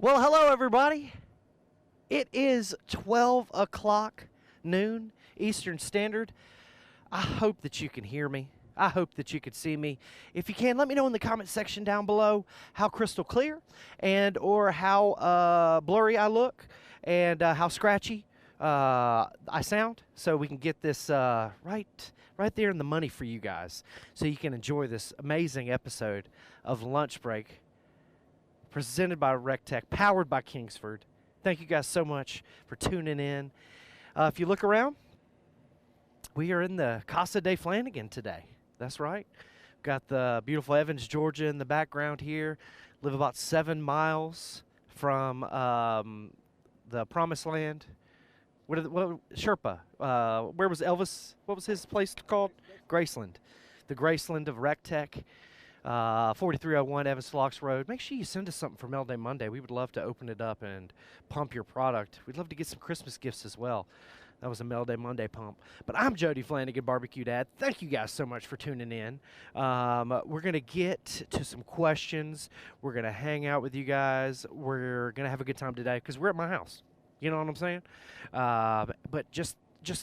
Well, hello, everybody. It is 12 o'clock noon Eastern Standard. I hope that you can hear me. I hope that you can see me. If you can, let me know in the comment section down below how crystal clear and or how blurry I look and how scratchy I sound, so we can get this right there in the money for you guys, so you can enjoy this amazing episode of Lunch Break, presented by recteq, powered by Kingsford. Thank you guys so much for tuning in. If you look around, we are in the Casa de Flanagan today. That's right. Got the beautiful Evans, Georgia in the background here. Live about 7 miles from the Promised Land. What Sherpa? Where was Elvis? What was his place called? Graceland. The Graceland of recteq. 4301 Evans Locks Road. Make sure you send us something for Mail Day Monday. We would love to open it up and pump your product. We'd love to get some Christmas gifts as well. That was a Mail Day Monday pump. But I'm Jody Flanagan, Barbecue Dad. Thank you guys so much for tuning in. We're going to get to some questions. We're going to hang out with you guys. We're going to have a good time today because we're at my house. You know what I'm saying? But just to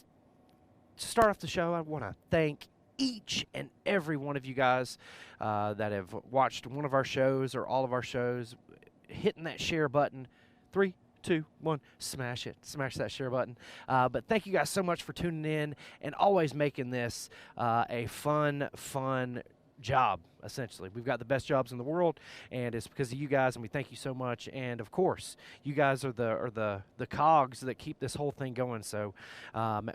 start off the show, I want to thank each and every one of you guys that have watched one of our shows or all of our shows, hitting that share button. 3, 2, 1, smash it. Smash that share button. But thank you guys so much for tuning in and always making this a fun job, essentially. We've got the best jobs in the world, and it's because of you guys, and we thank you so much. And of course, you guys are the cogs that keep this whole thing going. So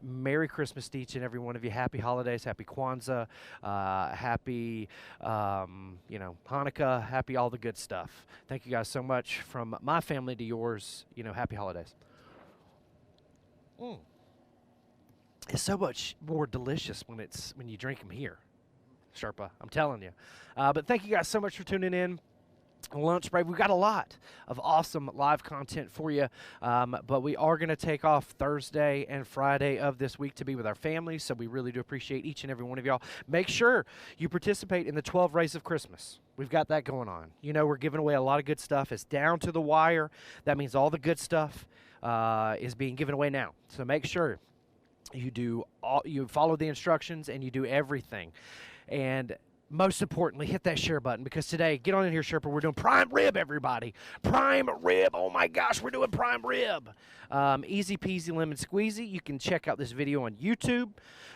Merry Christmas to each and every one of you. Happy holidays, happy Kwanzaa, happy Hanukkah, happy all the good stuff. Thank you guys so much. From my family to yours, happy holidays. It's so much more delicious when you drink them here, Sherpa, I'm telling you. But thank you guys so much for tuning in. Lunch Break. We've got a lot of awesome live content for you, but we are going to take off Thursday and Friday of this week to be with our families, so we really do appreciate each and every one of y'all. Make sure you participate in the 12 Rays of Christmas. We've got that going on. We're giving away a lot of good stuff. It's down to the wire. That means all the good stuff is being given away now. So make sure you follow the instructions and you do everything. And most importantly, hit that share button, because today, get on in here, Sherpa, we're doing prime rib, everybody. Prime rib. Oh, my gosh, we're doing prime rib. Easy peasy lemon squeezy. You can check out this video on YouTube.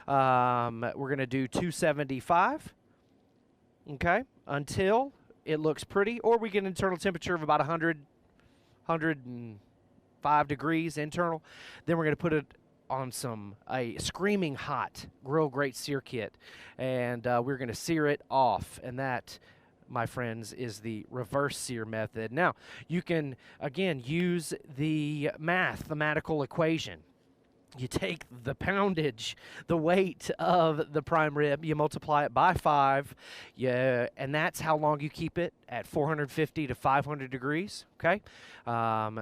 We're going to do 275, okay, until it looks pretty, or we get an internal temperature of about 105 degrees internal. Then we're going to put it on a screaming hot grill grate sear kit, and we're going to sear it off, and that, my friends, is the reverse sear method. Now, you can again use the mathematical equation. You take the poundage, the weight of the prime rib, you multiply it by 5, and that's how long you keep it at 450 to 500 degrees, okay?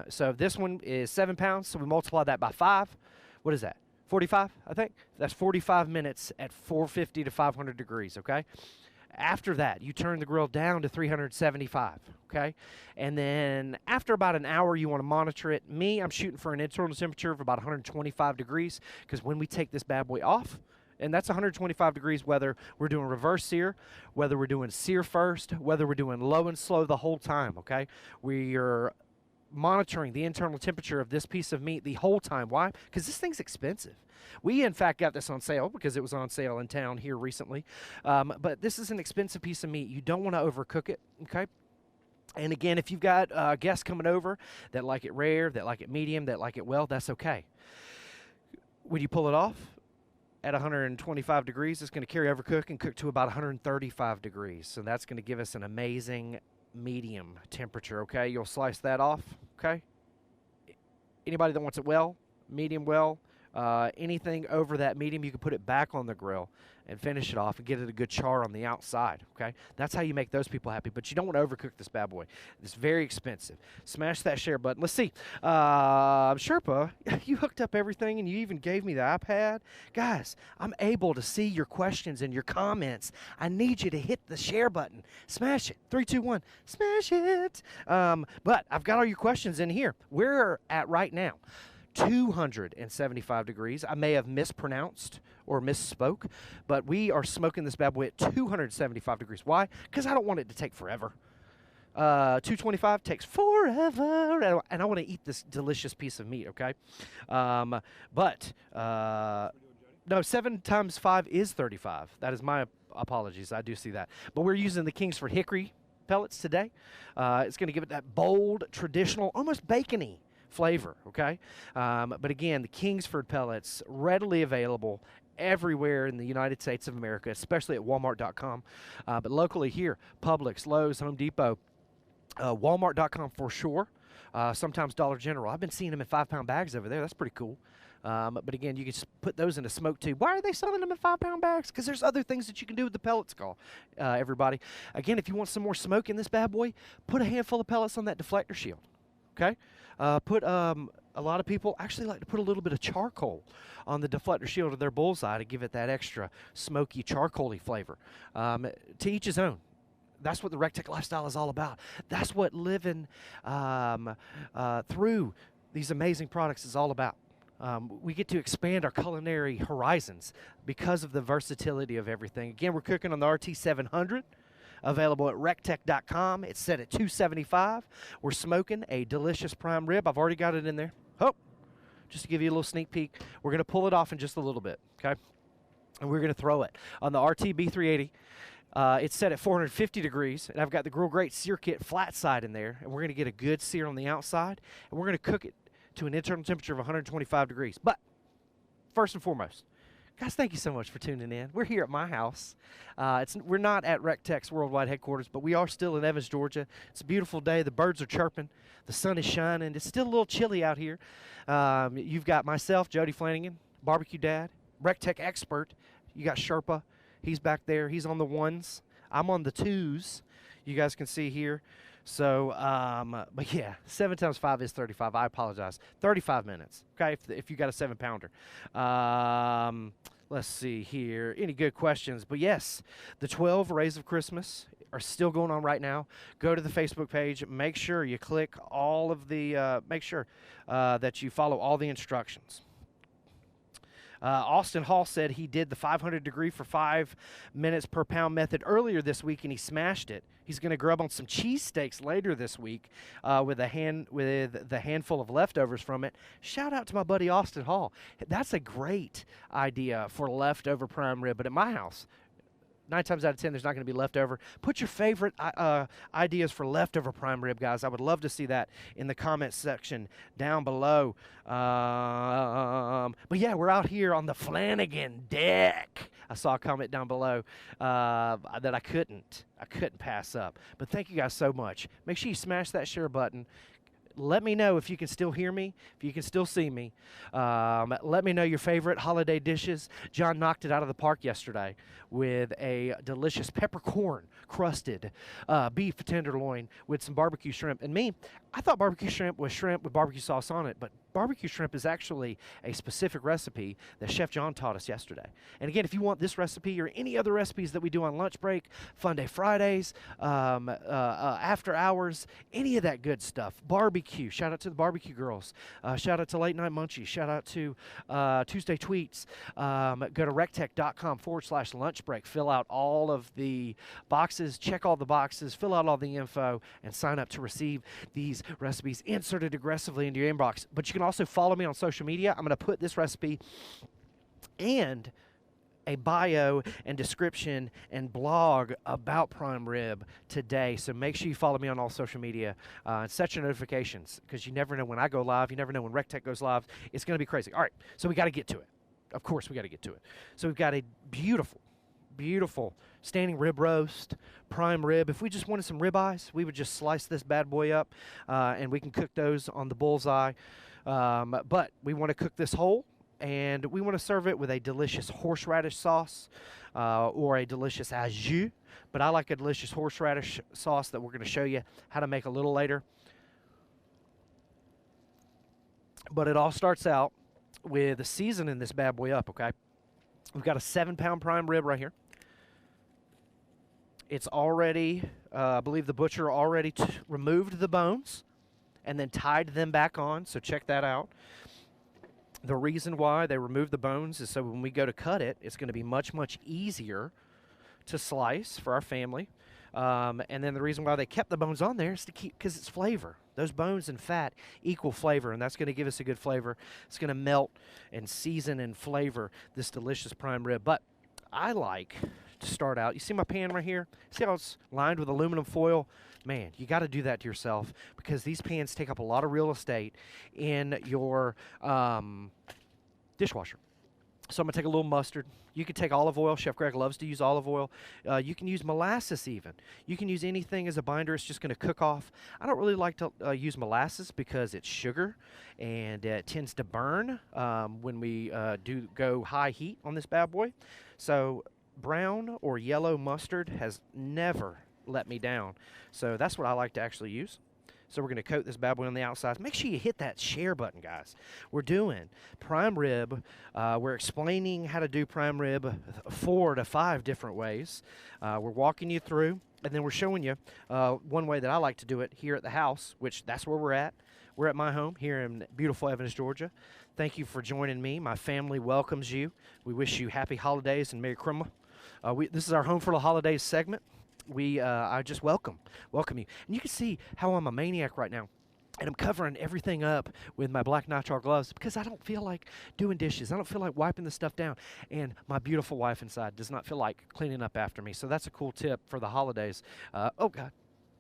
So this one is 7 pounds, so we multiply that by 5. What is that? 45, I think? That's 45 minutes at 450 to 500 degrees, okay? After that, you turn the grill down to 375, okay? And then after about an hour, you want to monitor it. I'm shooting for an internal temperature of about 125 degrees, because when we take this bad boy off, and that's 125 degrees whether we're doing reverse sear, whether we're doing sear first, whether we're doing low and slow the whole time, okay? We are monitoring the internal temperature of this piece of meat the whole time. Why? Because this thing's expensive. We, in fact, got this on sale because it was on sale in town here recently. But this is an expensive piece of meat. You don't want to overcook it, okay? And again, if you've got guests coming over that like it rare, that like it medium, that like it well, that's okay. When you pull it off at 125 degrees, it's going to carry overcook and cook to about 135 degrees. So that's going to give us an amazing medium temperature, okay? You'll slice that off, okay? Anybody that wants it well, medium well, Anything over that medium, you can put it back on the grill and finish it off and get it a good char on the outside, okay? That's how you make those people happy, but you don't want to overcook this bad boy. It's very expensive. Smash that share button. Let's see. Sherpa, you hooked up everything and you even gave me the iPad. Guys, I'm able to see your questions and your comments. I need you to hit the share button. Smash it. 3, 2, 1. Smash it. But I've got all your questions in here. We're at right now 275 degrees. I may have mispronounced or misspoke, but we are smoking this bad boy at 275 degrees. Why? Because I don't want it to take forever. 225 takes forever, and I want to eat this delicious piece of meat, okay? No, 7 times 5 is 35. That is my apologies. I do see that. But we're using the Kingsford Hickory pellets today. It's going to give it that bold, traditional, almost bacony flavor, okay? But again, the Kingsford pellets, readily available everywhere in the United States of America, especially at Walmart.com. But locally here, Publix, Lowe's, Home Depot, Walmart.com for sure. Sometimes Dollar General. I've been seeing them in 5-pound bags over there. That's pretty cool. But again, you can just put those in a smoke tube. Why are they selling them in 5-pound bags? Because there's other things that you can do with the pellets, everybody. Again, if you want some more smoke in this bad boy, put a handful of pellets on that deflector shield, okay? A lot of people actually like to put a little bit of charcoal on the deflector shield of their bullseye to give it that extra smoky, charcoaly flavor. To each his own. That's what the recteq lifestyle is all about. That's what living through these amazing products is all about. We get to expand our culinary horizons because of the versatility of everything. Again, we're cooking on the RT700. Available at recteq.com. It's set at 275. We're smoking a delicious prime rib. I've already got it in there. Oh, just to give you a little sneak peek. We're going to pull it off in just a little bit, okay? And we're going to throw it on the RT-B380. It's set at 450 degrees, and I've got the Grill Great Sear Kit flat side in there, and we're going to get a good sear on the outside, and we're going to cook it to an internal temperature of 125 degrees. But first and foremost, guys, thank you so much for tuning in. We're here at my house. We're not at recteq's worldwide headquarters, but we are still in Evans, Georgia. It's a beautiful day. The birds are chirping. The sun is shining. It's still a little chilly out here. You've got myself, Jody Flanagan, Barbecue Dad, recteq expert. You got Sherpa. He's back there. He's on the 1s. I'm on the 2s. You guys can see here. So, but yeah, 7 times 5 is 35. I apologize. 35 minutes, okay, if you got a 7-pounder. Let's see here. Any good questions? But yes, the 12 Rays of Christmas are still going on right now. Go to the Facebook page. Make sure you click all of the, make sure that you follow all the instructions. Austin Hall said he did the 500 degree for 5 minutes per pound method earlier this week, and he smashed it. He's going to grub on some cheesesteaks later this week with the handful of leftovers from it. Shout out to my buddy Austin Hall. That's a great idea for leftover prime rib, but at my house, 9 times out of 10, there's not going to be leftover. Put your favorite ideas for leftover prime rib, guys. I would love to see that in the comments section down below. But yeah, we're out here on the Flanagan deck. I saw a comment down below that I couldn't pass up. But thank you guys so much. Make sure you smash that share button. Let me know if you can still hear me, if you can still see me. Let me know your favorite holiday dishes. John knocked it out of the park yesterday with a delicious peppercorn crusted beef tenderloin with some barbecue shrimp. And me, I thought barbecue shrimp was shrimp with barbecue sauce on it, but barbecue shrimp is actually a specific recipe that Chef John taught us yesterday. And again, if you want this recipe or any other recipes that we do on lunch break, Fun Day Fridays, after hours, any of that good stuff, barbecue, shout out to the barbecue girls, shout out to Late Night Munchies, shout out to Tuesday Tweets, go to recteq.com/lunch break, fill out all of the boxes, check all the boxes, fill out all the info, and sign up to receive these recipes inserted aggressively into your inbox. But you can also follow me on social media. I'm going to put this recipe and a bio and description and blog about prime rib today. So make sure you follow me on all social media and set your notifications, because you never know when I go live. You never know when recteq goes live. It's going to be crazy. All right, so we got to get to it. Of course we got to get to it. So we've got a beautiful, beautiful standing rib roast, prime rib. If we just wanted some rib eyes, we would just slice this bad boy up, and we can cook those on the bullseye. But we want to cook this whole. and we want to serve it with a delicious horseradish sauce or a delicious au jus. But I like a delicious horseradish sauce that we're going to show you how to make a little later. But it all starts out with seasoning this bad boy up, okay? We've got a 7-pound prime rib right here. It's already, I believe the butcher already removed the bones and then tied them back on, so check that out. The reason why they removed the bones is so when we go to cut it, it's going to be much, much easier to slice for our family. And then the reason why they kept the bones on there is to keep, because it's flavor. Those bones and fat equal flavor, and that's going to give us a good flavor. It's going to melt and season and flavor this delicious prime rib. But I like to start out, you see my pan right here? See how it's lined with aluminum foil? Man, you got to do that to yourself because these pans take up a lot of real estate in your dishwasher. So I'm going to take a little mustard. You can take olive oil. Chef Greg loves to use olive oil. You can use molasses even. You can use anything as a binder. It's just going to cook off. I don't really like to use molasses because it's sugar and it tends to burn when we do go high heat on this bad boy. So brown or yellow mustard has never let me down. So that's what I like to actually use. So we're going to coat this bad boy on the outside. Make sure you hit that share button, guys. We're doing prime rib. We're explaining how to do prime rib 4 to 5 different ways. We're walking you through, and then we're showing you one way that I like to do it here at the house, which that's where we're at. We're at my home here in beautiful Evans, Georgia. Thank you for joining me. My family welcomes you. We wish you happy holidays and Merry Christmas. This is our Home for the Holidays segment. I just welcome you. And you can see how I'm a maniac right now. And I'm covering everything up with my black nitrile gloves because I don't feel like doing dishes. I don't feel like wiping this stuff down. And my beautiful wife inside does not feel like cleaning up after me. So that's a cool tip for the holidays. Oh, God.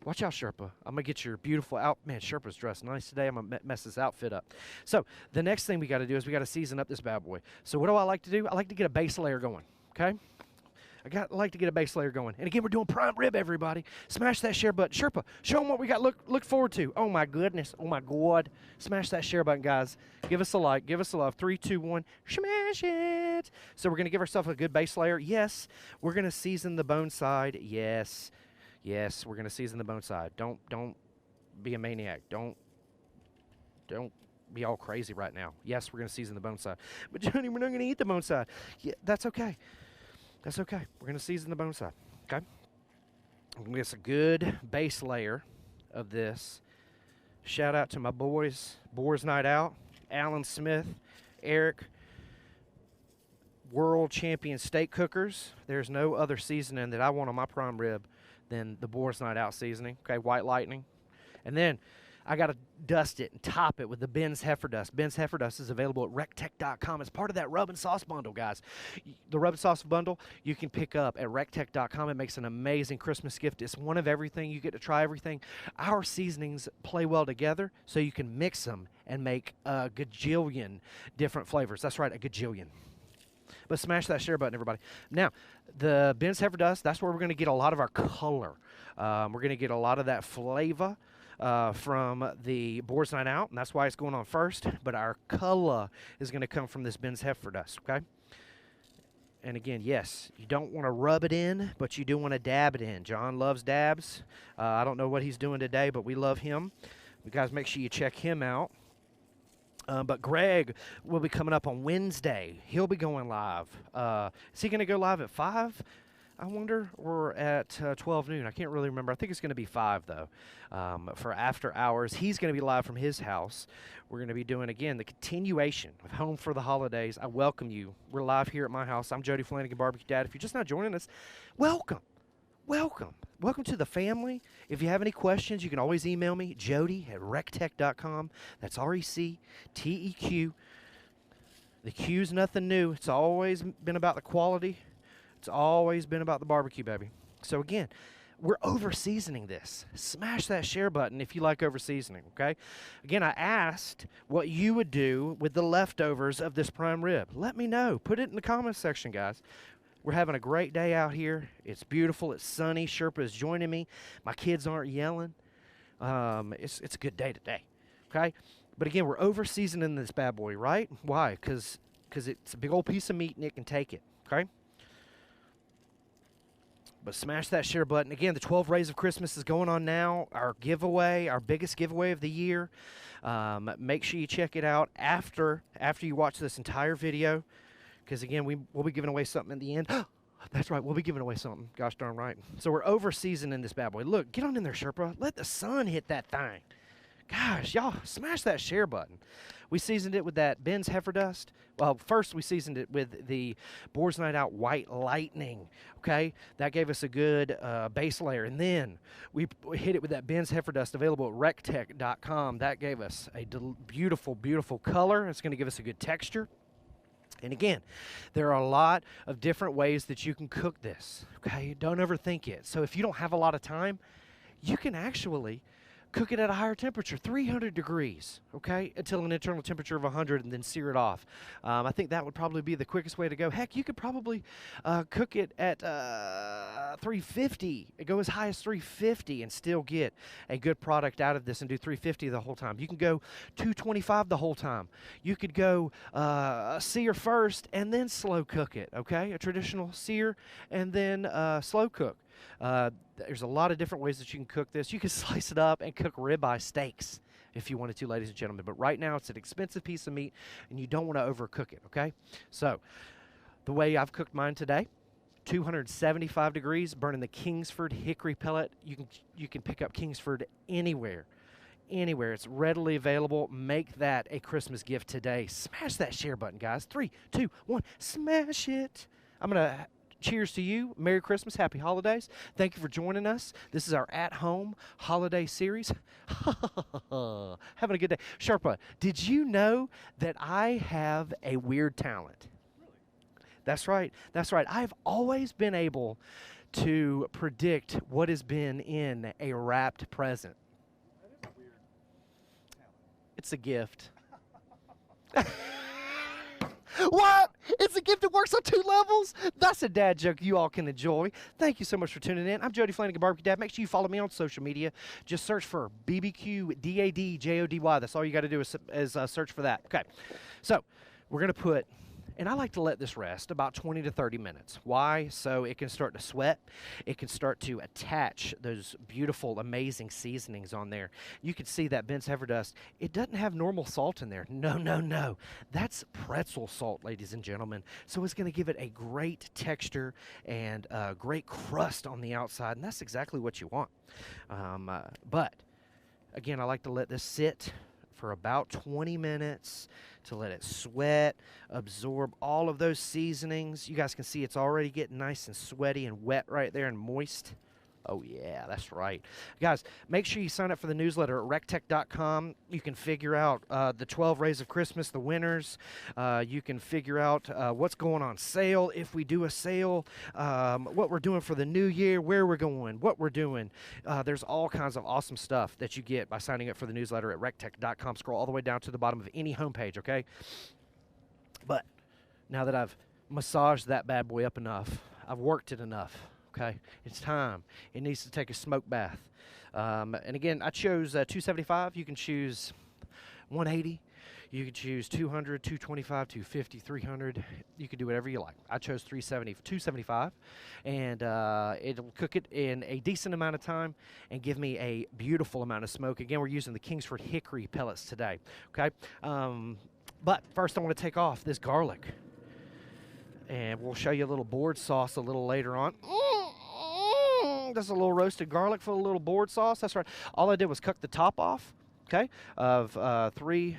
Watch out, Sherpa. I'm going to get your beautiful out. Man, Sherpa's dressed nice today. I'm going to mess this outfit up. So the next thing we got to do is we got to season up this bad boy. So what do I like to do? I like to get a base layer going, okay? I like to get a base layer going. And again, we're doing prime rib, everybody. Smash that share button. Sherpa, show them what we got look forward to. Oh, my goodness. Oh, my God. Smash that share button, guys. Give us a like. Give us a love. 3, 2, 1. Smash it. So we're going to give ourselves a good base layer. Yes. We're going to season the bone side. Yes. Yes, we're going to season the bone side. Don't be a maniac. Don't be all crazy right now. Yes, we're going to season the bone side. But, Johnny, we're not going to eat the bone side. Yeah, that's okay. That's okay. We're going to season the bone side, okay? I'm going to get a good base layer of this. Shout out to my boys, Boars Night Out, Alan Smith, Eric, world champion steak cookers. There's no other seasoning that I want on my prime rib than the Boars Night Out seasoning, okay, White Lightning. And then I got to dust it and top it with the Ben's Heifer Dust. Ben's Heifer Dust is available at recteq.com. It's part of that rub and sauce bundle, guys. The rub and sauce bundle you can pick up at recteq.com. It makes an amazing Christmas gift. It's one of everything. You get to try everything. Our seasonings play well together, so you can mix them and make a gajillion different flavors. That's right, a gajillion. But smash that share button, everybody. Now, the Ben's Heifer Dust, that's where we're going to get a lot of our color. We're going to get a lot of that flavor from the Boars Night Out, and that's why it's going on first. But our color is going to come from this Ben's Heifer Dust, okay? And again, yes, you don't want to rub it in, but you do want to dab it in. John loves dabs. I don't know what he's doing today, but we love him. You guys make sure you check him out. But Greg will be coming up on Wednesday. He'll be going live. Is he going to go live at 5, I wonder, or at 12 noon? I can't really remember. I think it's going to be 5, though, for after hours. He's going to be live from his house. We're going to be doing, again, the continuation of Home for the Holidays. I welcome you. We're live here at my house. I'm Jody Flanagan, Barbecue Dad. If you're just not joining us, welcome. Welcome. Welcome to the family. If you have any questions, you can always email me, jody@recteq.com. That's RECTEQ. The Q's nothing new. It's always been about the quality. It's always been about the barbecue, baby. So, again, we're over-seasoning this. Smash that share button if you like over-seasoning, okay? Again, I asked what you would do with the leftovers of this prime rib. Let me know. Put it in the comments section, guys. We're having a great day out here. It's beautiful. It's sunny. Sherpa is joining me. My kids aren't yelling. It's a good day today, okay? But again, we're over-seasoning this bad boy, right? Why? Because because it's a big old piece of meat and it can take it, okay? But smash that share button. Again, the 12 Rays of Christmas is going on now. Our giveaway, our biggest giveaway of the year. Make sure you check it out after you watch this entire video, because again, we'll be giving away something at the end. That's right, we'll be giving away something. Gosh darn right. So we're over seasoning this bad boy. Look, get on in there, Sherpa. Let the sun hit that thing. Gosh, y'all, smash that share button. We seasoned it with that Ben's Heifer Dust. Well, first we seasoned it with the Boar's Night Out White Lightning, okay? That gave us a good base layer. And then we hit it with that Ben's Heifer Dust available at recteq.com. That gave us a beautiful, beautiful color. It's going to give us a good texture. And again, there are a lot of different ways that you can cook this, okay? Don't overthink it. So if you don't have a lot of time, you can actually cook it at a higher temperature, 300 degrees, okay, until an internal temperature of 100, and then sear it off. I think that would probably be the quickest way to go. Heck, you could probably cook it at 350, go as high as 350 and still get a good product out of this and do 350 the whole time. You can go 225 the whole time. You could go sear first and then slow cook it, okay, a traditional sear and then slow cook. There's a lot of different ways that you can cook this. You can slice it up and cook ribeye steaks if you wanted to, ladies and gentlemen. But right now, it's an expensive piece of meat, and you don't want to overcook it, okay? So the way I've cooked mine today, 275 degrees, burning the Kingsford hickory pellet. You can pick up Kingsford anywhere. Anywhere. It's readily available. Make that a Christmas gift today. Smash that share button, guys. 3, 2, 1, smash it. I'm going to... Cheers to you. Merry Christmas. Happy holidays. Thank you for joining us. This is our at-home holiday series. Having a good day. Sherpa, did you know that I have a weird talent? Really? That's right. That's right. I've always been able to predict what has been in a wrapped present. That is a weird talent. It's a gift. What? It's a gift that works on 2 levels? That's a dad joke you all can enjoy. Thank you so much for tuning in. I'm Jody Flanagan, Barbecue Dad. Make sure you follow me on social media. Just search for BBQ DAD JODY. That's all you got to do is search for that. Okay. So we're going to put, and I like to let this rest about 20 to 30 minutes. Why? So it can start to sweat. It can start to attach those beautiful, amazing seasonings on there. You can see that Ben's Heifer Dust. It doesn't have normal salt in there. No, no, no. That's pretzel salt, ladies and gentlemen. So it's going to give it a great texture and a great crust on the outside, and that's exactly what you want. But, again, I like to let this sit for about 20 minutes to let it sweat, absorb all of those seasonings. You guys can see it's already getting nice and sweaty and wet right there and moist. Oh, yeah, that's right. Guys, make sure you sign up for the newsletter at recteq.com. You can figure out the 12 Rays of Christmas, the winners. You can figure out what's going on sale, if we do a sale, what we're doing for the new year, where we're going, what we're doing. There's all kinds of awesome stuff that you get by signing up for the newsletter at recteq.com. Scroll all the way down to the bottom of any homepage, okay? But now that I've massaged that bad boy up enough, I've worked it enough. Okay, it's time. It needs to take a smoke bath. And again, I chose 275. You can choose 180. You can choose 200, 225, 250, 300. You can do whatever you like. I chose 275, and it'll cook it in a decent amount of time and give me a beautiful amount of smoke. Again, we're using the Kingsford hickory pellets today. Okay, but first I want to take off this garlic, and we'll show you a little board sauce a little later on. That's a little roasted garlic for a little board sauce. That's right. All I did was cut the top off, okay, of 3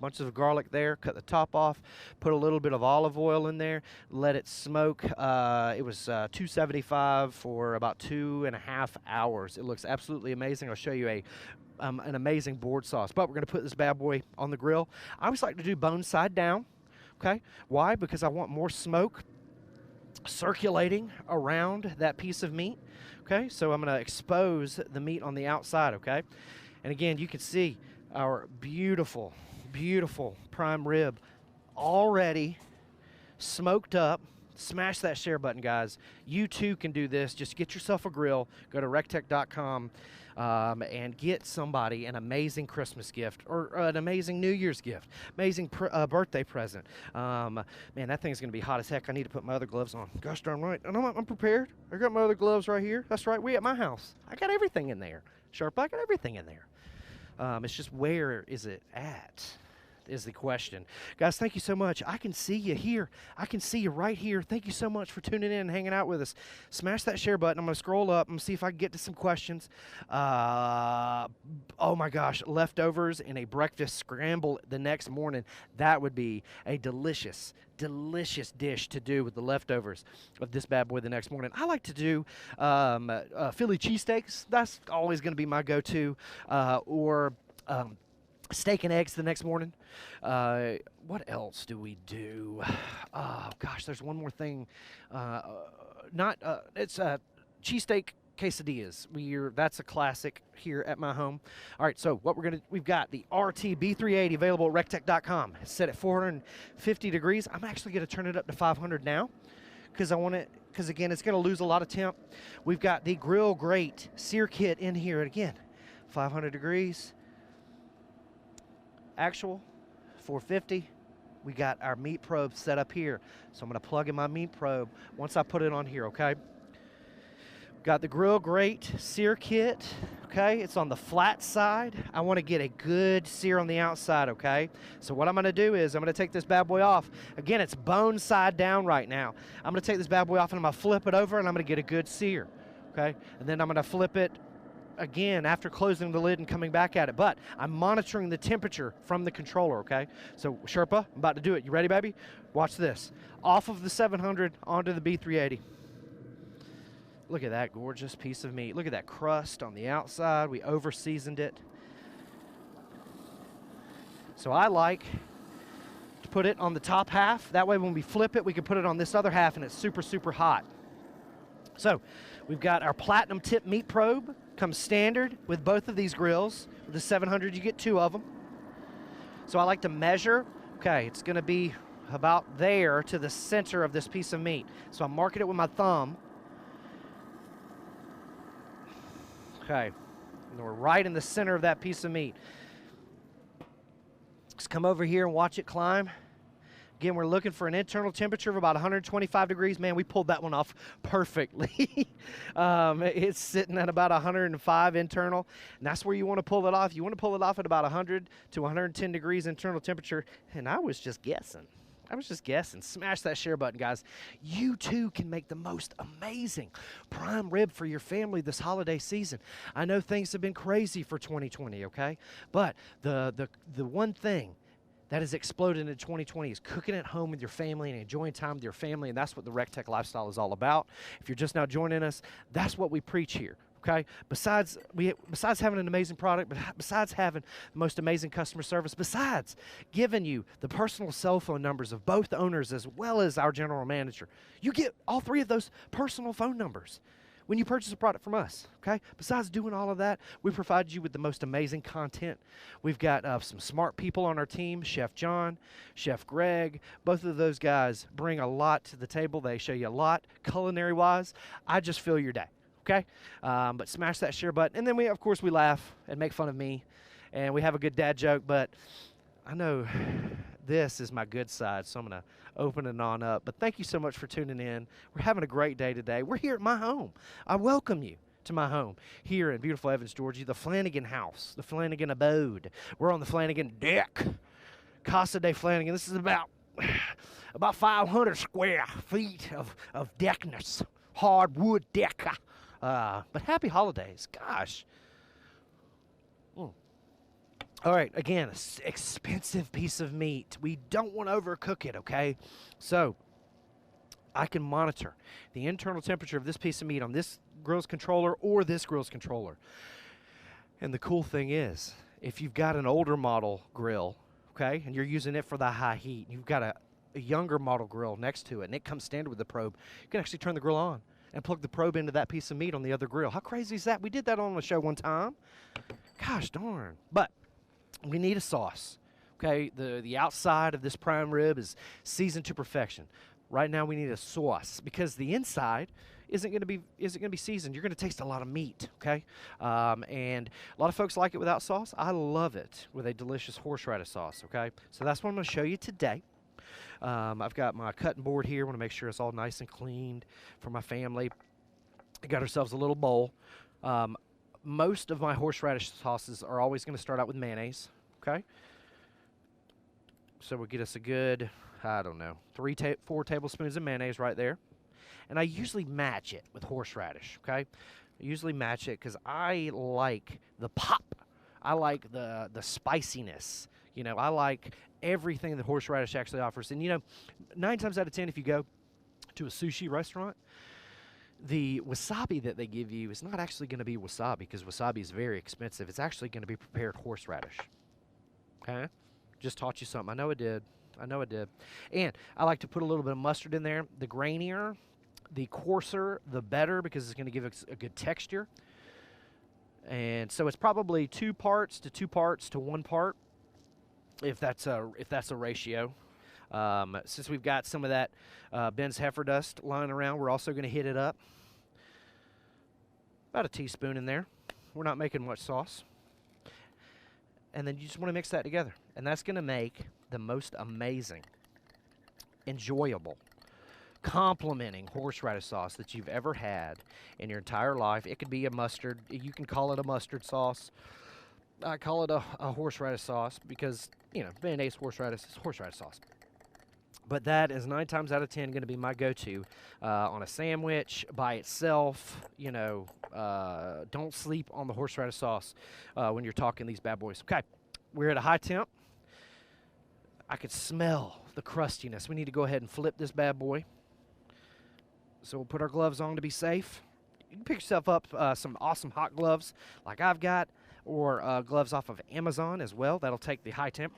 bunches of garlic there. Cut the top off. Put a little bit of olive oil in there. Let it smoke. It was 275 for about 2.5 hours. It looks absolutely amazing. I'll show you an amazing board sauce. But we're going to put this bad boy on the grill. I always like to do bone side down. Okay, why? Because I want more smoke circulating around that piece of meat. Okay, so I'm going to expose the meat on the outside. Okay, and again, you can see our beautiful, beautiful prime rib already smoked up. Smash that share button, guys. You too can do this. Just get yourself a grill. Go to recteq.com and get somebody an amazing Christmas gift or an amazing New Year's gift, amazing birthday present. Man, that thing's going to be hot as heck. I need to put my other gloves on. Gosh darn right. And I'm prepared. I got my other gloves right here. That's right. We at my house. I got everything in there. Sharp, I got everything in there. It's just where is it at? Is the question. Guys, thank you so much. I can see you here. I can see you right here. Thank you so much for tuning in and hanging out with us. Smash that share button. I'm going to scroll up and see if I can get to some questions. Oh my gosh, leftovers in a breakfast scramble the next morning. That would be a delicious dish to do with the leftovers of this bad boy the next morning. I like to do Philly cheesesteaks. That's always going to be my go-to. Or steak and eggs the next morning. What else do we do? Oh, gosh, there's one more thing. It's cheesesteak quesadillas. That's a classic here at my home. All right, so we've got the RT B380 available at recteq.com. It's set at 450 degrees. I'm actually going to turn it up to 500 now because again, it's going to lose a lot of temp. We've got the Grill Grate sear kit in here, and again, 500 degrees. Actual 450. We got our meat probe set up here, so I'm going to plug in my meat probe once I put it on here. Okay, got the Grill Grate sear kit. Okay, it's on the flat side. I want to get a good sear on the outside. Okay, so what I'm going to do is I'm going to take this bad boy off. Again, it's bone side down right now. I'm going to take this bad boy off and I'm going to flip it over and I'm going to get a good sear. Okay, and then I'm going to flip it again after closing the lid and coming back at it, but I'm monitoring the temperature from the controller. Okay, so Sherpa, I'm about to do it. You ready, baby? Watch this. Off of the 700 onto the B380. Look at that gorgeous piece of meat. Look at that crust on the outside. We over seasoned it. So I like to put it on the top half. That way when we flip it, we can put it on this other half and it's super, super hot. So we've got our platinum tip meat probe. Comes standard with both of these grills. With the 700, you get 2 of them. So I like to measure. Okay, it's going to be about there to the center of this piece of meat. So I'm marking it with my thumb. Okay, and we're right in the center of that piece of meat. Let's come over here and watch it climb. Again, we're looking for an internal temperature of about 125 degrees. Man, we pulled that one off perfectly. It's sitting at about 105 internal, and that's where you want to pull it off. You want to pull it off at about 100 to 110 degrees internal temperature, and I was just guessing. Smash that share button, guys. You too can make the most amazing prime rib for your family this holiday season. I know things have been crazy for 2020, okay? But the one thing that has exploded in 2020 is cooking at home with your family and enjoying time with your family, and that's what the recteq lifestyle is all about. If you're just now joining us, that's what we preach here. Okay. Besides having an amazing product, but besides having the most amazing customer service, besides giving you the personal cell phone numbers of both owners as well as our general manager, you get all 3 of those personal phone numbers when you purchase a product from us. Okay. Besides doing all of that, we provide you with the most amazing content. We've got some smart people on our team, Chef John, Chef Greg. Both of those guys bring a lot to the table. They show you a lot culinary-wise. I just fill your day. Okay, but smash that share button. And then we laugh and make fun of me, and we have a good dad joke, but I know this is my good side, so I'm going to open it on up. But thank you so much for tuning in. We're having a great day today. We're here at my home. I welcome you to my home here in beautiful Evans, Georgia, the Flanagan house, the Flanagan abode. We're on the Flanagan deck, Casa de Flanagan. This is about 500 square feet of deckness, hardwood deck. But happy holidays. Gosh. All right, again, expensive piece of meat. We don't want to overcook it, okay? So I can monitor the internal temperature of this piece of meat on this grill's controller or this grill's controller. And the cool thing is, if you've got an older model grill, okay, and you're using it for the high heat, and you've got a younger model grill next to it, and it comes standard with the probe, you can actually turn the grill on and plug the probe into that piece of meat on the other grill. How crazy is that? We did that on the show one time. Gosh darn. But we need a sauce. Okay, the outside of this prime rib is seasoned to perfection. Right now we need a sauce because the inside isn't going to be seasoned. You're going to taste a lot of meat, okay? And a lot of folks like it without sauce. I love it with a delicious horseradish sauce, okay? So that's what I'm going to show you today. I've got my cutting board here. I want to make sure it's all nice and cleaned for my family. I got ourselves a little bowl. Most of my horseradish sauces are always going to start out with mayonnaise, okay? So we'll get us a good, I don't know, 4 tablespoons of mayonnaise right there. And I usually match it with horseradish, okay? I usually match it because I like the pop. I like the spiciness. You know, I like everything that horseradish actually offers. And, you know, 9 times out of 10, if you go to a sushi restaurant, the wasabi that they give you is not actually going to be wasabi because wasabi is very expensive. It's actually going to be prepared horseradish, okay? Just taught you something. I know it did. I know it did. And I like to put a little bit of mustard in there. The grainier, the coarser, the better because it's going to give us a good texture. And so it's probably 2 parts to 1 part, if that's a ratio. Since we've got some of that Ben's heifer dust lying around, we're also going to hit it up. About a teaspoon in there. We're not making much sauce. And then you just want to mix that together. And that's going to make the most amazing, enjoyable, complimenting horseradish sauce that you've ever had in your entire life. It could be a mustard. You can call it a mustard sauce. I call it a horseradish sauce because, you know, mayonnaise horseradish is horseradish sauce. But that is 9 times out of 10 going to be my go-to on a sandwich, by itself. You know, don't sleep on the horseradish sauce when you're talking these bad boys. Okay, we're at a high temp. I could smell the crustiness. We need to go ahead and flip this bad boy. So we'll put our gloves on to be safe. You can pick yourself up some awesome hot gloves like I've got, or gloves off of Amazon as well. That'll take the high temp.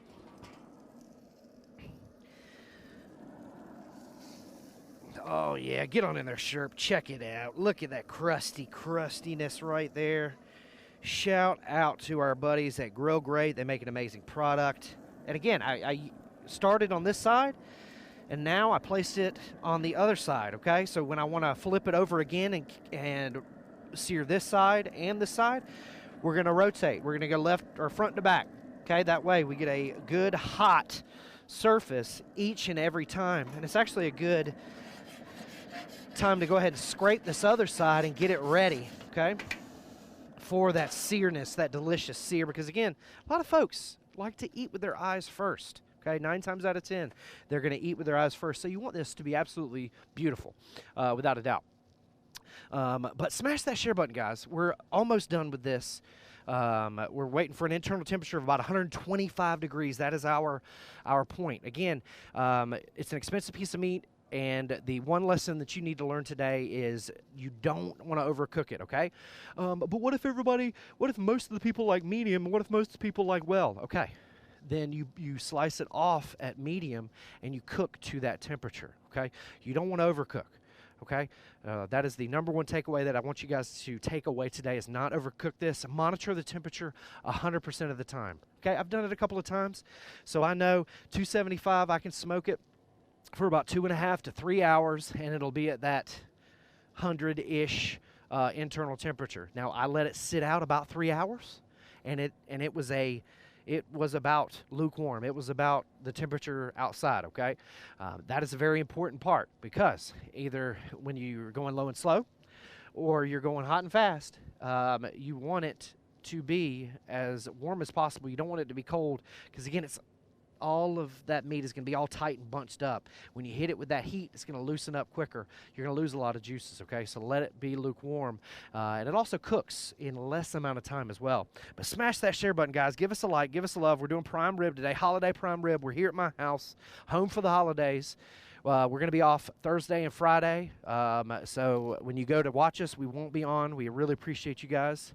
Oh, yeah, get on in there, Sherp. Check it out. Look at that crustiness right there. Shout out to our buddies at Grill Grade. They make an amazing product. And again, I started on this side, and now I placed it on the other side, okay? So when I want to flip it over again and sear this side and this side, we're going to rotate. We're going to go left or front to back, okay? That way we get a good hot surface each and every time. And it's actually a good time to go ahead and scrape this other side and get it ready, okay, for that searness, that delicious sear. Because again, a lot of folks like to eat with their eyes first, okay? 9 times out of 10, they're going to eat with their eyes first. So you want this to be absolutely beautiful, without a doubt. But smash that share button, guys. We're almost done with this. We're waiting for an internal temperature of about 125 degrees. That is our point. Again, it's an expensive piece of meat. And the one lesson that you need to learn today is you don't want to overcook it, okay? But what if most of the people like medium, and what if most of the people like well? Okay, then you slice it off at medium and you cook to that temperature, okay? You don't want to overcook, okay? That is the number one takeaway that I want you guys to take away today, is not overcook this. Monitor the temperature 100% of the time, okay? I've done it a couple of times, so I know 275, I can smoke it for about 2.5 to 3 hours, and it'll be at that 100-ish internal temperature. Now, I let it sit out about 3 hours, and it was about lukewarm. It was about the temperature outside, okay? That is a very important part, because either when you're going low and slow or you're going hot and fast, you want it to be as warm as possible. You don't want it to be cold, because again, all of that meat is going to be all tight and bunched up. When you hit it with that heat, it's going to loosen up quicker. You're going to lose a lot of juices, okay? So let it be lukewarm. And it also cooks in less amount of time as well. But smash that share button, guys. Give us a like. Give us a love. We're doing prime rib today, holiday prime rib. We're here at my house, home for the holidays. We're going to be off Thursday and Friday. So when you go to watch us, we won't be on. We really appreciate you guys.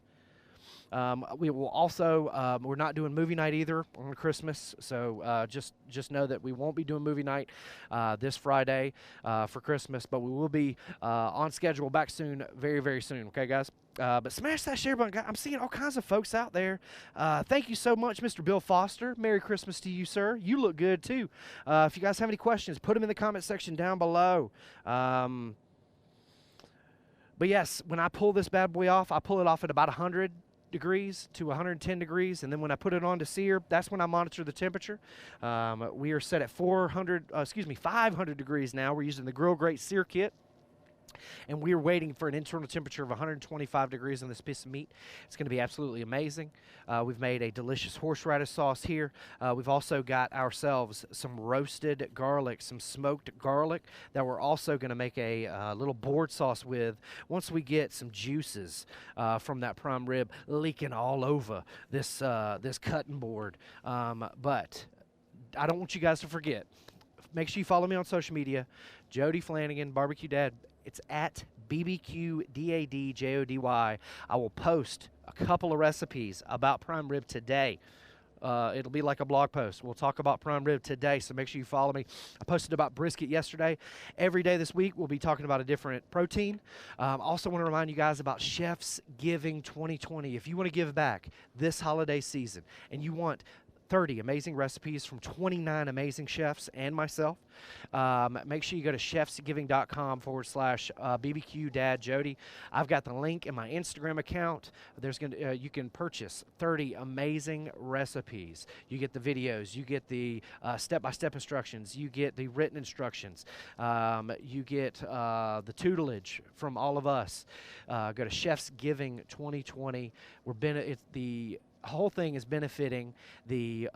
We will also, we're not doing movie night either on Christmas, so just know that we won't be doing movie night this Friday for Christmas, but we will be on schedule back soon, very, very soon, okay, guys? But smash that share button. I'm seeing all kinds of folks out there. Thank you so much, Mr. Bill Foster. Merry Christmas to you, sir. You look good, too. If you guys have any questions, put them in the comment section down below. But yes, when I pull this bad boy off, I pull it off at about 100 degrees to 110 degrees, and then when I put it on to sear, that's when I monitor the temperature. We are set at 500 degrees now. We're using the Grill Grate Sear Kit, and we are waiting for an internal temperature of 125 degrees on this piece of meat. It's going to be absolutely amazing. We've made a delicious horseradish sauce here. We've also got ourselves some roasted garlic, some smoked garlic that we're also going to make a little board sauce with once we get some juices from that prime rib leaking all over this cutting board. But I don't want you guys to forget. Make sure you follow me on social media, Jody Flanagan, Barbecue Dad. It's at BBQDADJODY. I will post a couple of recipes about prime rib today. It'll be like a blog post. We'll talk about prime rib today, so make sure you follow me. I posted about brisket yesterday. Every day this week, we'll be talking about a different protein. Also want to remind you guys about Chef's Giving 2020. If you want to give back this holiday season and you want 30 amazing recipes from 29 amazing chefs and myself. Make sure you go to chefsgiving.com/BBQ Dad Jody. I've got the link in my Instagram account. You can purchase 30 amazing recipes. You get the videos, you get the step-by-step instructions, you get the written instructions, you get the tutelage from all of us. Go to Chef's Giving 2020. The whole thing is benefiting the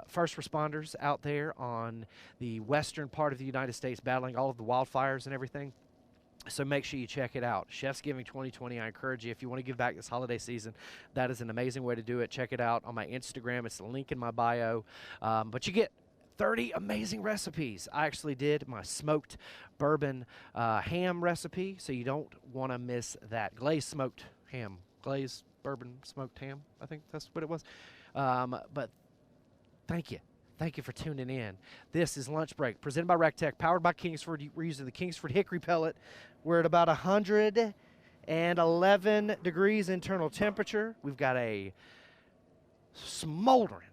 first responders out there on the western part of the United States battling all of the wildfires and everything. So make sure you check it out. Chef's Giving 2020. I encourage you, if you want to give back this holiday season, that is an amazing way to do it. Check it out on my Instagram. It's the link in my bio. But you get 30 amazing recipes. I actually did my smoked bourbon ham recipe, so you don't want to miss that. Glazed smoked ham. Glazed bourbon smoked ham, I think that's what it was. But thank you for tuning in. This is Lunch Break, presented by recteq, powered by Kingsford. We're using the Kingsford hickory pellet. We're at about 111 degrees internal temperature. We've got a smoldering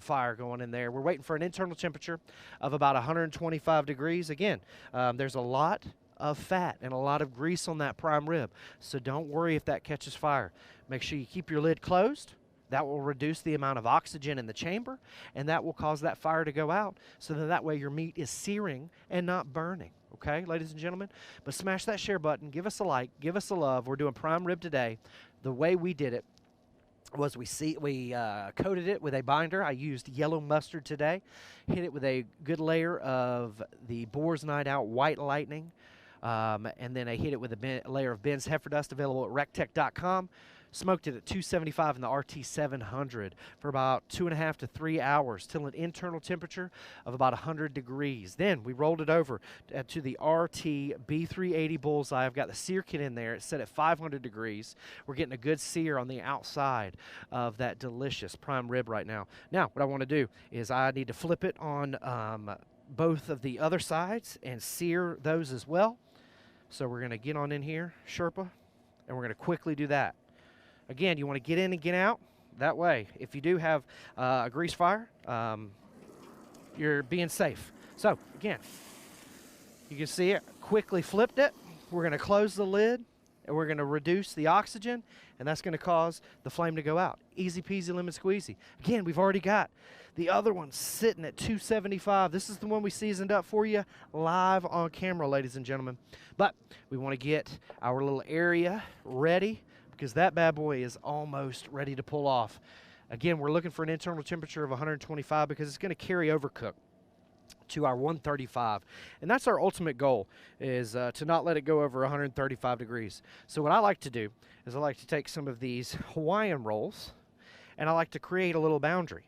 fire going in there. We're waiting for an internal temperature of about 125 degrees. Again, there's a lot of fat and a lot of grease on that prime rib, so don't worry if that catches fire. Make sure you keep your lid closed. That will reduce the amount of oxygen in the chamber, and that will cause that fire to go out, so that way your meat is searing and not burning. Okay, ladies and gentlemen? But smash that share button. Give us a like. Give us a love. We're doing prime rib today. The way we did it was we coated it with a binder. I used yellow mustard today. Hit it with a good layer of the Boar's Night Out White Lightning. And then I hit it with a layer of Ben's Heifer Dust, available at recteq.com. Smoked it at 275 in the RT700 for about 2.5 to 3 hours till an internal temperature of about 100 degrees. Then we rolled it over to the RT B380 Bullseye. I've got the sear kit in there. It's set at 500 degrees. We're getting a good sear on the outside of that delicious prime rib right now. Now, what I want to do is I need to flip it on both of the other sides and sear those as well. So we're going to get on in here, Sherpa, and we're going to quickly do that. Again, you want to get in and get out. That way, if you do have a grease fire, you're being safe. So, again, you can see it. Quickly flipped it. We're going to close the lid, and we're going to reduce the oxygen, and that's going to cause the flame to go out. Easy peasy lemon squeezy. Again, we've already got the other one sitting at 275. This is the one we seasoned up for you live on camera, ladies and gentlemen. But we want to get our little area ready, because that bad boy is almost ready to pull off. Again, we're looking for an internal temperature of 125 because it's going to carry over cook to our 135. And that's our ultimate goal, is to not let it go over 135 degrees. So what I like to do is I like to take some of these Hawaiian rolls, and I like to create a little boundary,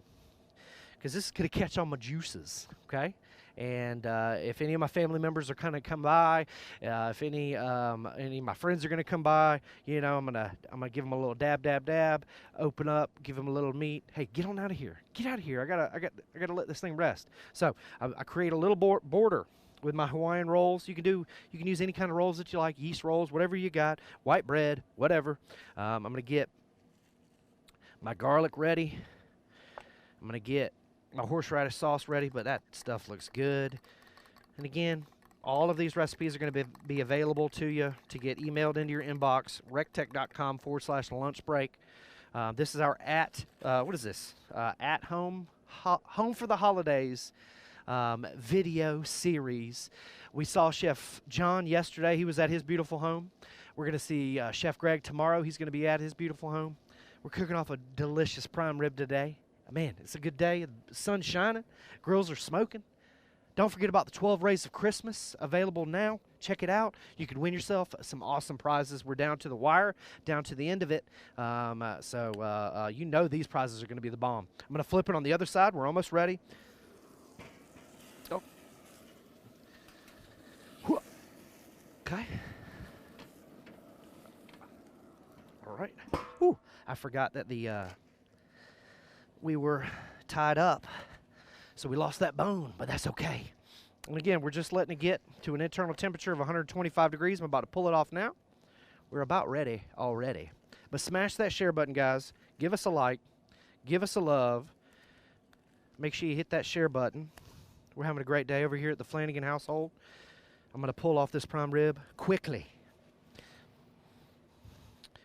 because this is going to catch all my juices, okay? And if any of my family members are going to come by, if any of my friends are going to come by, you know, I'm gonna give them a little dab, open up, give them a little meat. Hey, get on out of here. Get out of here. I gotta let this thing rest. So I create a little border with my Hawaiian rolls. You can use any kind of rolls that you like, yeast rolls, whatever you got, white bread, whatever. I'm gonna get my garlic ready. I'm gonna get my horseradish sauce ready, but that stuff looks good. And again, all of these recipes are going to be available to you to get emailed into your inbox, recteq.com/lunch break. This is our what is this? At home for the holidays video series. We saw Chef John yesterday. He was at his beautiful home. We're going to see Chef Greg tomorrow. He's going to be at his beautiful home. We're cooking off a delicious prime rib today. Man, it's a good day. The sun's shining. Grills are smoking. Don't forget about the 12 Rays of Christmas, available now. Check it out. You can win yourself some awesome prizes. We're down to the wire, down to the end of it. So you know these prizes are going to be the bomb. I'm going to flip it on the other side. We're almost ready. Oh. Okay. All right. Ooh, I forgot that we were tied up, so we lost that bone, but that's okay. And again, we're just letting it get to an internal temperature of 125 degrees. I'm about to pull it off now. We're about ready already. But smash that share button, guys. Give us a like. Give us a love. Make sure you hit that share button. We're having a great day over here at the Flanagan household. I'm going to pull off this prime rib quickly.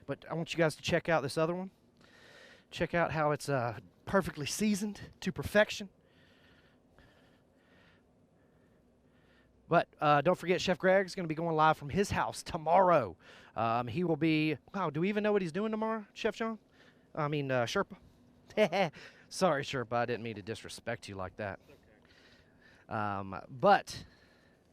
But I want you guys to check out this other one. Check out how it's perfectly seasoned to perfection. But don't forget, Chef Greg's going to be going live from his house tomorrow. He will be, wow, do we even know what he's doing tomorrow, Chef John? I mean, Sherpa. Sorry, Sherpa, I didn't mean to disrespect you like that. But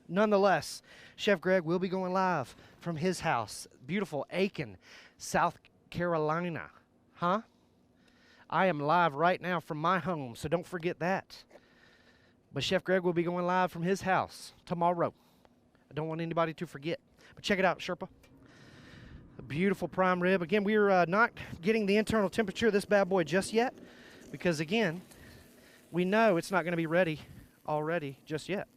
nonetheless, Chef Greg will be going live from his house, beautiful Aiken, South Carolina. Huh? I am live right now from my home, so don't forget that. But Chef Greg will be going live from his house tomorrow. I don't want anybody to forget. But check it out, Sherpa. A beautiful prime rib. Again, we're not getting the internal temperature of this bad boy just yet because, again, we know it's not going to be ready already just yet.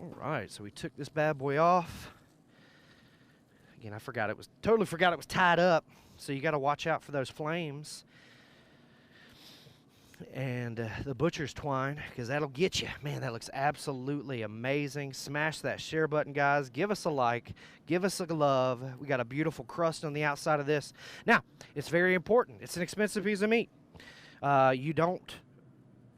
All right, so we took this bad boy off. Again, totally forgot it was tied up, so you got to watch out for those flames and the butcher's twine, because that'll get you. Man, that looks absolutely amazing. Smash that share button, guys. Give us a like. Give us a love. We got a beautiful crust on the outside of this. Now, it's very important. It's an expensive piece of meat. You don't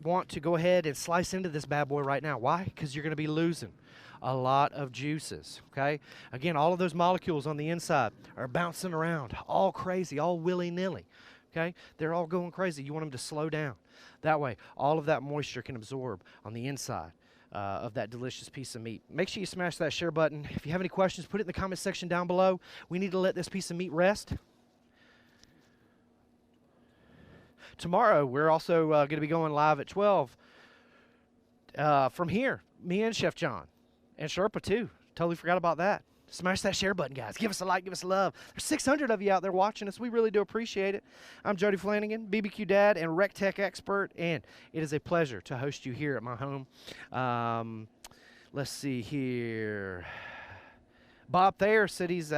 want to go ahead and slice into this bad boy right now. Why? Because you're going to be losing a lot of juices, okay? Again, all of those molecules on the inside are bouncing around, all crazy, all willy-nilly, okay? They're all going crazy. You want them to slow down. That way, all of that moisture can absorb on the inside of that delicious piece of meat. Make sure you smash that share button. If you have any questions, put it in the comment section down below. We need to let this piece of meat rest. Tomorrow, we're also going to be going live at 12 from here, me and Chef John. And Sherpa, too. Totally forgot about that. Smash that share button, guys. Give us a like. Give us a love. There's 600 of you out there watching us. We really do appreciate it. I'm Jody Flanagan, BBQ Dad and recteq expert, and it is a pleasure to host you here at my home. Let's see here. Bob Thayer said he's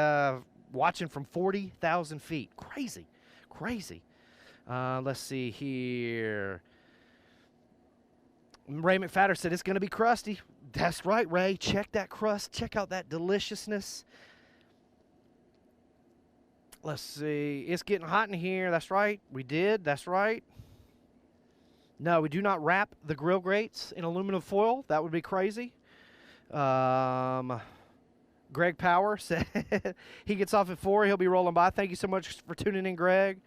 watching from 40,000 feet. Crazy. Crazy. Let's see here. Ray McFatter said it's going to be crusty. That's right, Ray. Check that crust. Check out that deliciousness. Let's see. It's getting hot in here. That's right. We did. That's right. No, we do not wrap the grill grates in aluminum foil. That would be crazy. Greg Power said he gets off at 4. He'll be rolling by. Thank you so much for tuning in, Greg.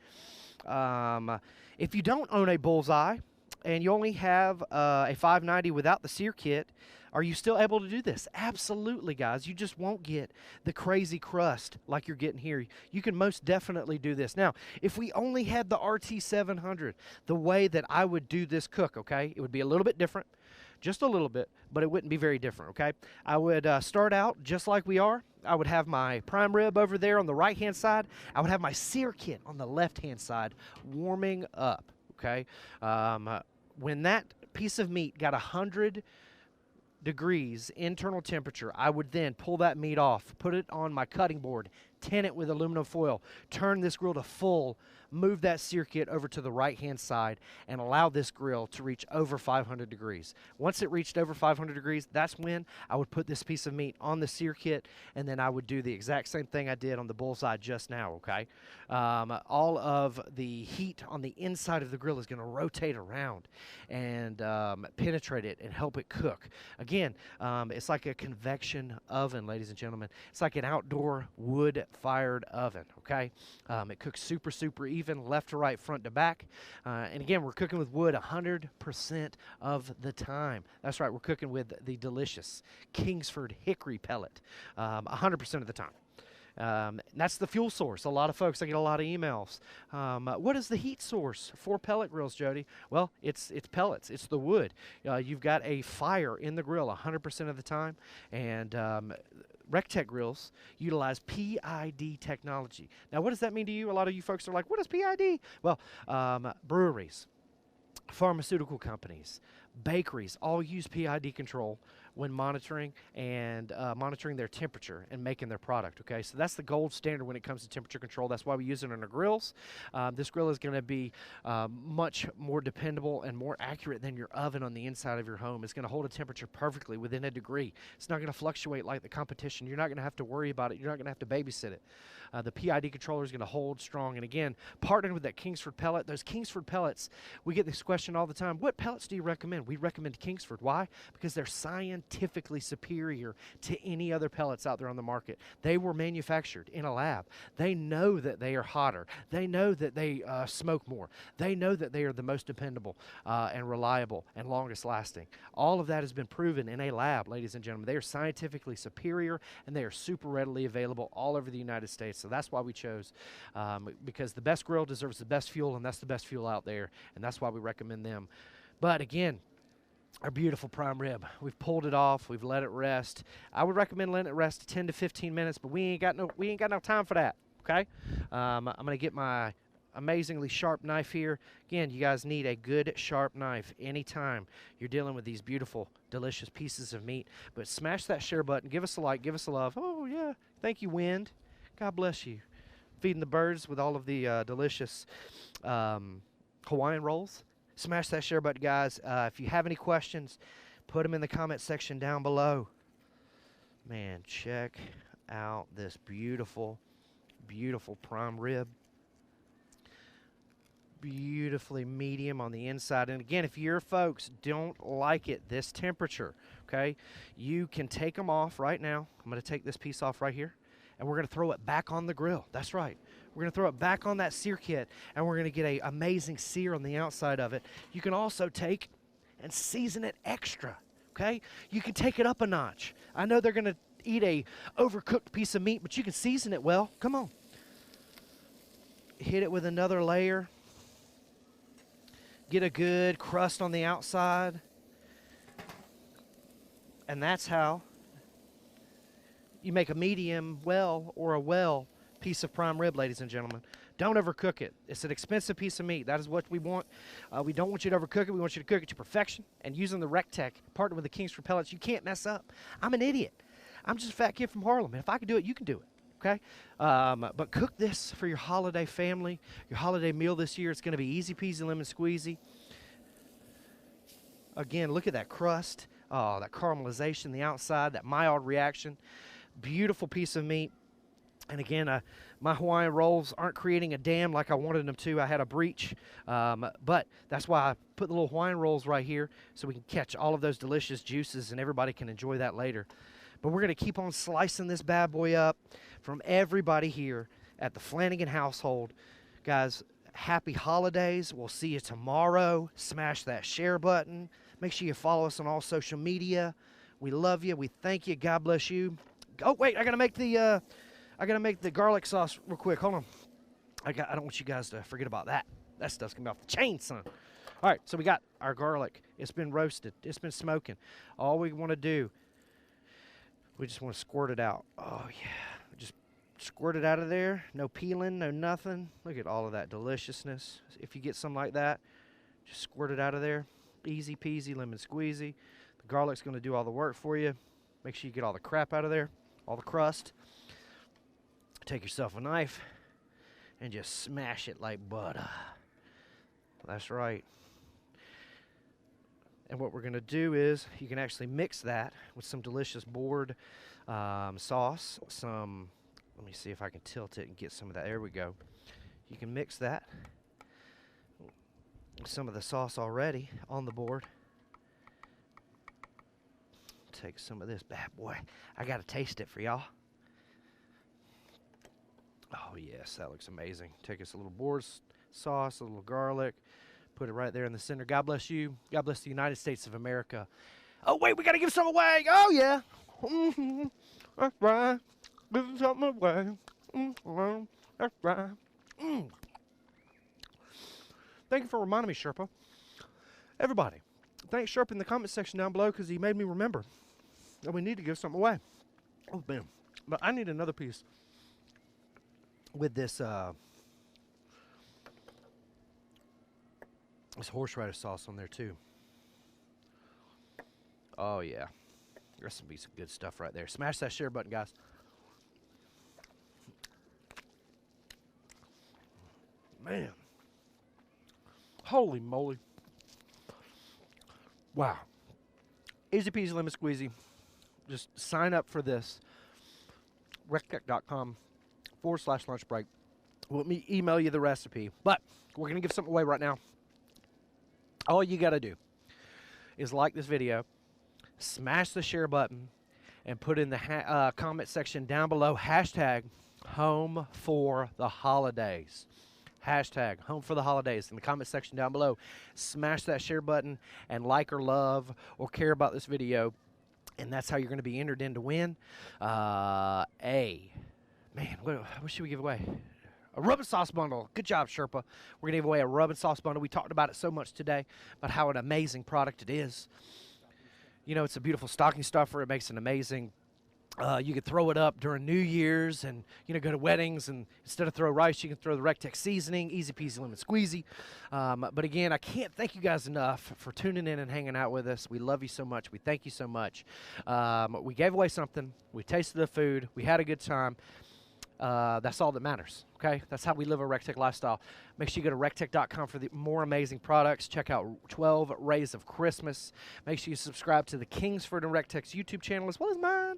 If you don't own a Bullseye and you only have a 590 without the sear kit, Are you still able to do this? Absolutely, guys. You just won't get the crazy crust like you're getting here. You can most definitely do this. Now, if we only had the RT700, the way that I would do this cook, okay, it would be a little bit different, just a little bit, but it wouldn't be very different, okay? I would start out just like we are. I would have my prime rib over there on the right-hand side. I would have my sear kit on the left-hand side warming up, okay? When that piece of meat got 100 degrees internal temperature, I would then pull that meat off, put it on my cutting board, tin it with aluminum foil, turn this grill to full, move that sear kit over to the right-hand side, and allow this grill to reach over 500 degrees. Once it reached over 500 degrees, that's when I would put this piece of meat on the sear kit, and then I would do the exact same thing I did on the bullseye just now, okay? All of the heat on the inside of the grill is going to rotate around and penetrate it and help it cook. Again, it's like a convection oven, ladies and gentlemen. It's like an outdoor wood-fired oven, okay? It cooks super, super even, left to right, front to back. And again, we're cooking with wood 100% of the time. That's right, we're cooking with the delicious Kingsford hickory pellet 100% of the time. That's the fuel source. A lot of folks, I get a lot of emails. What is the heat source for pellet grills, Jody? Well, it's pellets. It's the wood. You've got a fire in the grill 100% of the time, and recteq grills utilize PID technology. Now, what does that mean to you? A lot of you folks are like, what is PID? Well, breweries, pharmaceutical companies, bakeries all use PID control when monitoring and monitoring their temperature and making their product, okay? So that's the gold standard when it comes to temperature control. That's why we use it on our grills. This grill is going to be much more dependable and more accurate than your oven on the inside of your home. It's going to hold a temperature perfectly within a degree. It's not going to fluctuate like the competition. You're not going to have to worry about it. You're not going to have to babysit it. The PID controller is going to hold strong. And again, partnering with that Kingsford pellet, those Kingsford pellets, we get this question all the time. What pellets do you recommend? We recommend Kingsford. Why? Because they're scientifically superior to any other pellets out there on the market. They were manufactured in a lab. They know that they are hotter. They know that they smoke more. They know that they are the most dependable and reliable and longest lasting. All of that has been proven in a lab, ladies and gentlemen. They are scientifically superior, and they are super readily available all over the United States. So that's why we chose, because the best grill deserves the best fuel, and that's the best fuel out there, and that's why we recommend them. But again, our beautiful prime rib, we've pulled it off, we've let it rest. I would recommend letting it rest 10 to 15 minutes, but we ain't got no time for that, okay? I'm going to get my amazingly sharp knife here. Again, you guys need a good sharp knife anytime you're dealing with these beautiful, delicious pieces of meat. But smash that share button, give us a like, give us a love. Oh, yeah, thank you, Wind. God bless you. Feeding the birds with all of the delicious Hawaiian rolls. Smash that share button, guys. If you have any questions, put them in the comment section down below. Man, check out this beautiful, beautiful prime rib. Beautifully medium on the inside. And again, if your folks don't like it this temperature, okay, you can take them off right now. I'm going to take this piece off right here, and we're going to throw it back on the grill. That's right. We're going to throw it back on that sear kit, and we're going to get an amazing sear on the outside of it. You can also take and season it extra, okay? You can take it up a notch. I know they're going to eat a overcooked piece of meat, but you can season it well. Come on. Hit it with another layer. Get a good crust on the outside. And that's how you make a medium well or a well piece of prime rib, ladies and gentlemen. Don't overcook it. It's an expensive piece of meat. That is what we want. We don't want you to overcook it. We want you to cook it to perfection. And using the recteq, partner with the Kingsford pellets, you can't mess up. I'm an idiot. I'm just a fat kid from Harlem. And if I can do it, you can do it. Okay? But cook this for your holiday family, your holiday meal this year. It's going to be easy peasy lemon squeezy. Again, look at that crust. Oh, that caramelization, the outside, that mild reaction. Beautiful piece of meat. And again, my Hawaiian rolls aren't creating a dam like I wanted them to. I had a breach. But that's why I put the little Hawaiian rolls right here so we can catch all of those delicious juices and everybody can enjoy that later. But we're going to keep on slicing this bad boy up from everybody here at the Flanagan household. Guys, happy holidays. We'll see you tomorrow. Smash that share button. Make sure you follow us on all social media. We love you. We thank you. God bless you. Oh wait, I gotta make the garlic sauce real quick. Hold on. I don't want you guys to forget about that. That stuff's gonna be off the chain, son. All right, so we got our garlic. It's been roasted. It's been smoking. All we want to do, we just want to squirt it out. Oh yeah, just squirt it out of there. No peeling, no nothing. Look at all of that deliciousness. If you get something like that, just squirt it out of there. Easy peasy, lemon squeezy. The garlic's going to do all the work for you. Make sure you get all the crap out of there, all the crust. Take yourself a knife and just smash it like butter. That's right. And what we're going to do is you can actually mix that with some delicious board sauce. Let me see if I can tilt it and get some of that. There we go. You can mix that with some of the sauce already on the board. Take some of this bad boy. I got to taste it for y'all. Oh, yes, that looks amazing. Take us a little board sauce, a little garlic. Put it right there in the center. God bless you. God bless the United States of America. Oh, wait, we got to give some away. Oh, yeah. That's right. Give something away. That's right. Thank you for reminding me, Sherpa. Everybody, thanks Sherpa in the comment section down below because he made me remember that we need to give something away. Oh, man. But I need another piece with this this horseradish sauce on there too. Oh yeah, there's gonna be some good stuff right there. Smash that share button, guys. Man, holy moly! Wow, easy peasy lemon squeezy. Just sign up for this. recteq.com/lunch break. Let me email you the recipe. But we're gonna give something away right now. All you got to do is like this video, smash the share button, and put in the comment section down below, hashtag home for the holidays. Hashtag home for the holidays in the comment section down below. Smash that share button and like or love or care about this video. And that's how you're going to be entered in to win what should we give away? A rub and sauce bundle. Good job, Sherpa. We're going to give away a rub and sauce bundle. We talked about it so much today, about how an amazing product it is. You know, it's a beautiful stocking stuffer. It makes an amazing, you could throw it up during New Year's and, you know, go to weddings. And instead of throw rice, you can throw the recteq seasoning. Easy peasy lemon squeezy. But again, I can't thank you guys enough for tuning in and hanging out with us. We love you so much. We thank you so much. We gave away something. We tasted the food. We had a good time. That's all that matters, okay? That's how we live a recteq lifestyle. Make sure you go to recteq.com for the more amazing products. Check out 12 Rays of Christmas. Make sure you subscribe to the Kingsford and Recteq's YouTube channel as well as mine.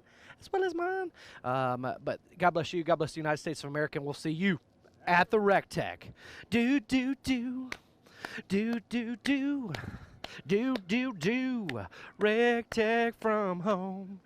But God bless you. God bless the United States of America, and we'll see you at the recteq. Do, do, do. Do, do, do. Do, do, do. recteq from home.